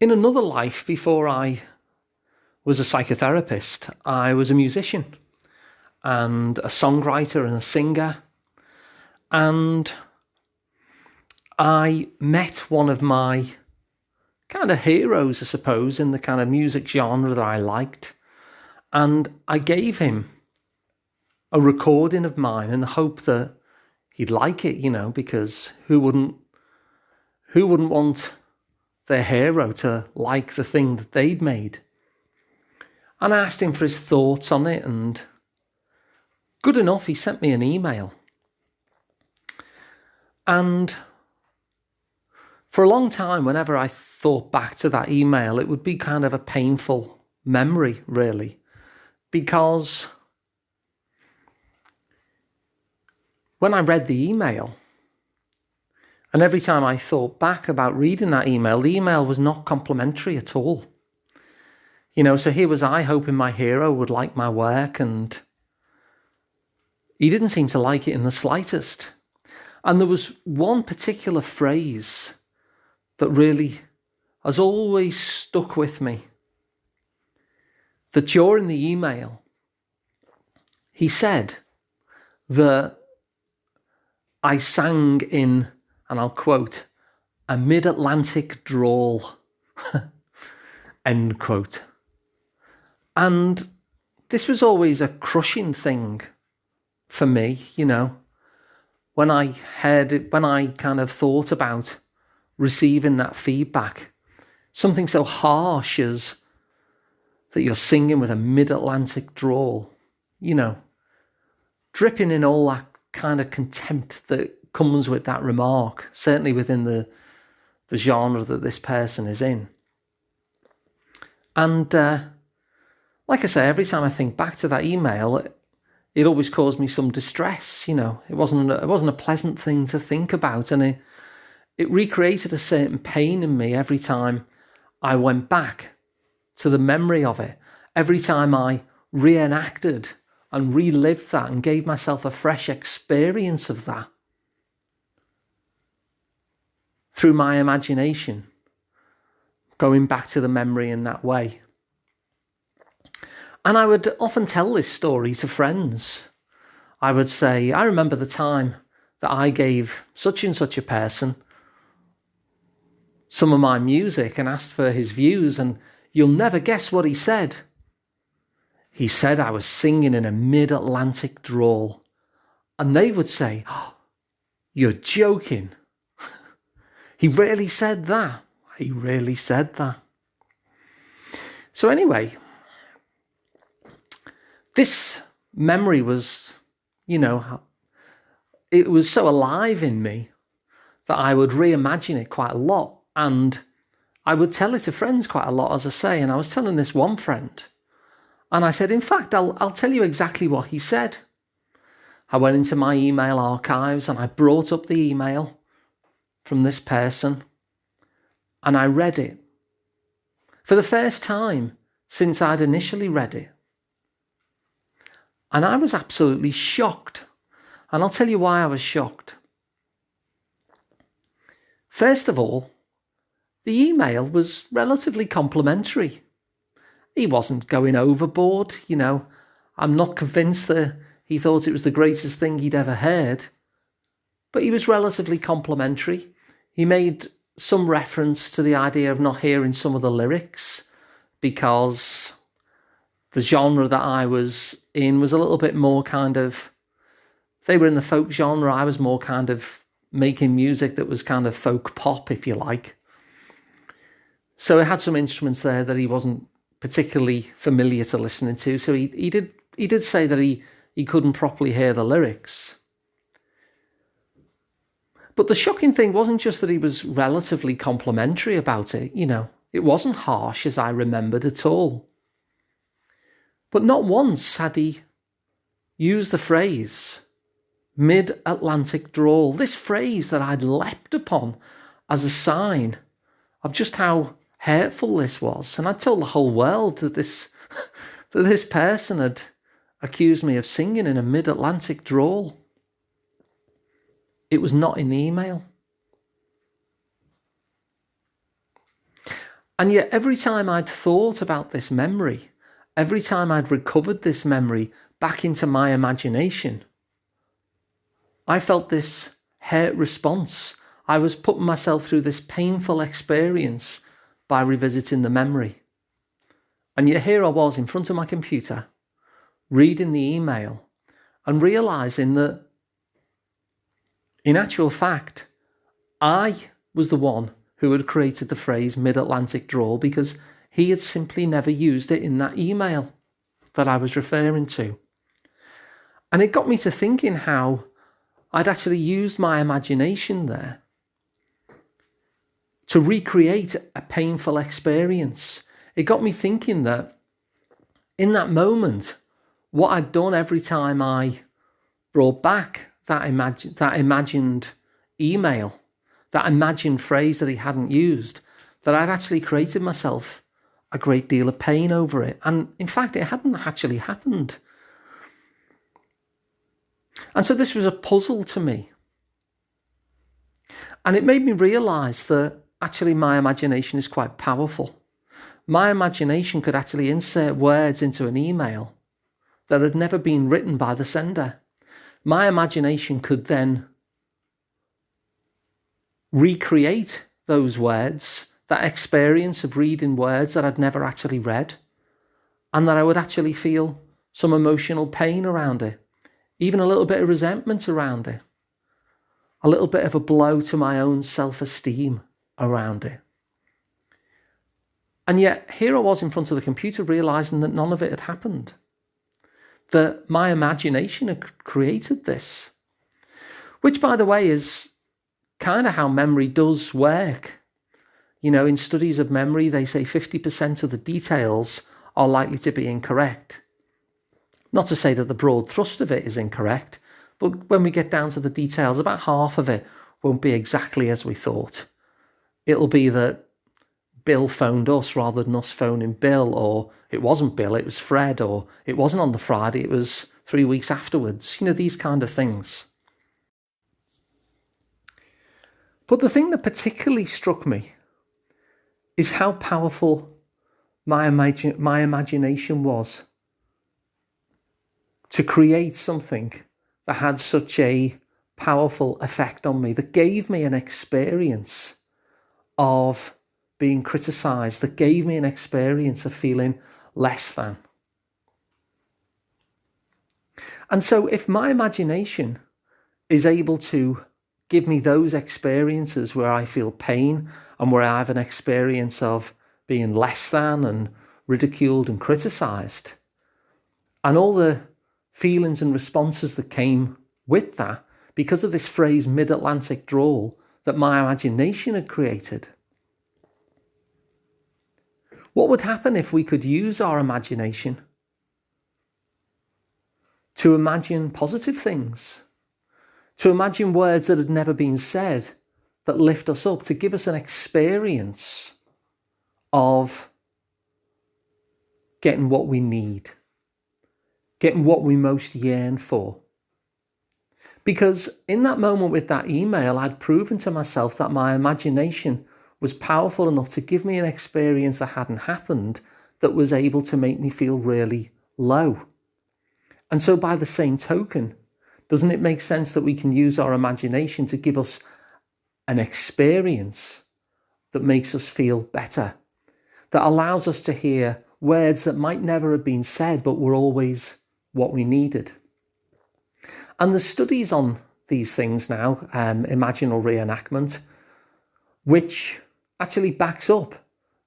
in another life, before I was a psychotherapist, I was a musician and a songwriter and a singer. And I met one of my kind of heroes, I suppose, in the kind of music genre that I liked. And I gave him a recording of mine in the hope that he'd like it, because who wouldn't want their hero to like the thing that they'd made? And I asked him for his thoughts on it, and good enough, he sent me an email. And for a long time, whenever I thought back to that email, it would be kind of a painful memory, really, because when I read the email, and every time I thought back about reading that email, the email was not complimentary at all. So here was I hoping my hero would like my work, and he didn't seem to like it in the slightest. And there was one particular phrase that really has always stuck with me. That during the email, he said that I sang in, and I'll quote, a mid-Atlantic drawl, end quote. And this was always a crushing thing for me, when I heard it, when I kind of thought about receiving that feedback, something so harsh as that you're singing with a mid-Atlantic drawl, dripping in all that kind of contempt that comes with that remark, certainly within the genre that this person is in. And like I say, every time I think back to that email, it always caused me some distress. It wasn't a pleasant thing to think about, and it recreated a certain pain in me every time I went back to the memory of it. Every time I reenacted and relived that and gave myself a fresh experience of that through my imagination, going back to the memory in that way. And I would often tell this story to friends. I would say, I remember the time that I gave such and such a person some of my music and asked for his views, and you'll never guess what he said. He said I was singing in a mid-Atlantic drawl. And they would say, oh, you're joking. He really said that. He really said that. So anyway, this memory was, it was so alive in me that I would reimagine it quite a lot. And I would tell it to friends quite a lot, as I say. And I was telling this one friend, and I said, in fact, I'll tell you exactly what he said. I went into my email archives and I brought up the email from this person, and I read it for the first time since I'd initially read it. And I was absolutely shocked. And I'll tell you why I was shocked. First of all, the email was relatively complimentary. He wasn't going overboard, I'm not convinced that he thought it was the greatest thing he'd ever heard. But he was relatively complimentary. He made some reference to the idea of not hearing some of the lyrics because the genre that I was in was a little bit more kind of, they were in the folk genre, I was more kind of making music that was kind of folk pop, if you like. So it had some instruments there that he wasn't particularly familiar to listening to. So he did say that he couldn't properly hear the lyrics. But the shocking thing wasn't just that he was relatively complimentary about it, It wasn't harsh as I remembered at all. But not once had he used the phrase mid-Atlantic drawl, this phrase that I'd leapt upon as a sign of just how hurtful this was. And I'd told the whole world that this person had accused me of singing in a mid-Atlantic drawl. It was not in the email. And yet every time I'd thought about this memory, every time I'd recovered this memory back into my imagination, I felt this hurt response. I was putting myself through this painful experience by revisiting the memory. And yet here I was in front of my computer, reading the email and realising that, in actual fact, I was the one who had created the phrase mid-Atlantic drawl because he had simply never used it in that email that I was referring to. And it got me to thinking how I'd actually used my imagination there to recreate a painful experience. It got me thinking that in that moment, what I'd done every time I brought back that imagined email, that imagined phrase that he hadn't used, that I'd actually created myself a great deal of pain over it. And in fact, it hadn't actually happened. And so this was a puzzle to me. And it made me realise that actually my imagination is quite powerful. My imagination could actually insert words into an email that had never been written by the sender. My imagination could then recreate those words, that experience of reading words that I'd never actually read, and that I would actually feel some emotional pain around it, even a little bit of resentment around it, a little bit of a blow to my own self-esteem around it. And yet here I was in front of the computer realising that none of it had happened, that my imagination had created this, which, by the way, is kind of how memory does work. You know, in studies of memory, they say 50% of the details are likely to be incorrect. Not to say that the broad thrust of it is incorrect, but when we get down to the details, about half of it won't be exactly as we thought. It'll be that Bill phoned us rather than us phoning Bill, or it wasn't Bill, it was Fred, or it wasn't on the Friday, it was 3 weeks afterwards. You know, these kind of things. But the thing that particularly struck me is how powerful my imagination was to create something that had such a powerful effect on me, that gave me an experience of being criticised, that gave me an experience of feeling less than. And so if my imagination is able to give me those experiences where I feel pain and where I have an experience of being less than and ridiculed and criticised, and all the feelings and responses that came with that because of this phrase mid-Atlantic drawl that my imagination had created, what would happen if we could use our imagination to imagine positive things, to imagine words that had never been said that lift us up, to give us an experience of getting what we need, getting what we most yearn for? Because in that moment with that email, I'd proven to myself that my imagination was powerful enough to give me an experience that hadn't happened, that was able to make me feel really low. And so by the same token, doesn't it make sense that we can use our imagination to give us an experience that makes us feel better, that allows us to hear words that might never have been said but were always what we needed? And there's studies on these things now, imaginal reenactment, which actually backs up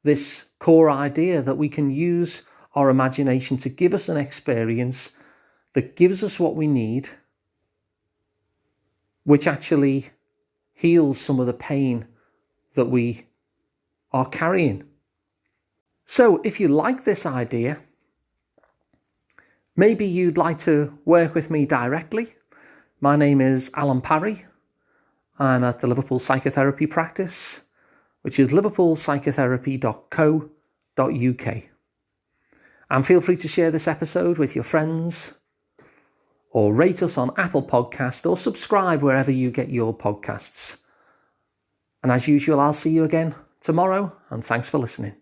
this core idea that we can use our imagination to give us an experience that gives us what we need, which actually heals some of the pain that we are carrying. So if you like this idea, maybe you'd like to work with me directly. My name is Alun Parry. I'm at the Liverpool Psychotherapy practice, which is liverpoolpsychotherapy.co.uk. And feel free to share this episode with your friends, or rate us on Apple Podcast, or subscribe wherever you get your podcasts. And as usual, I'll see you again tomorrow, and thanks for listening.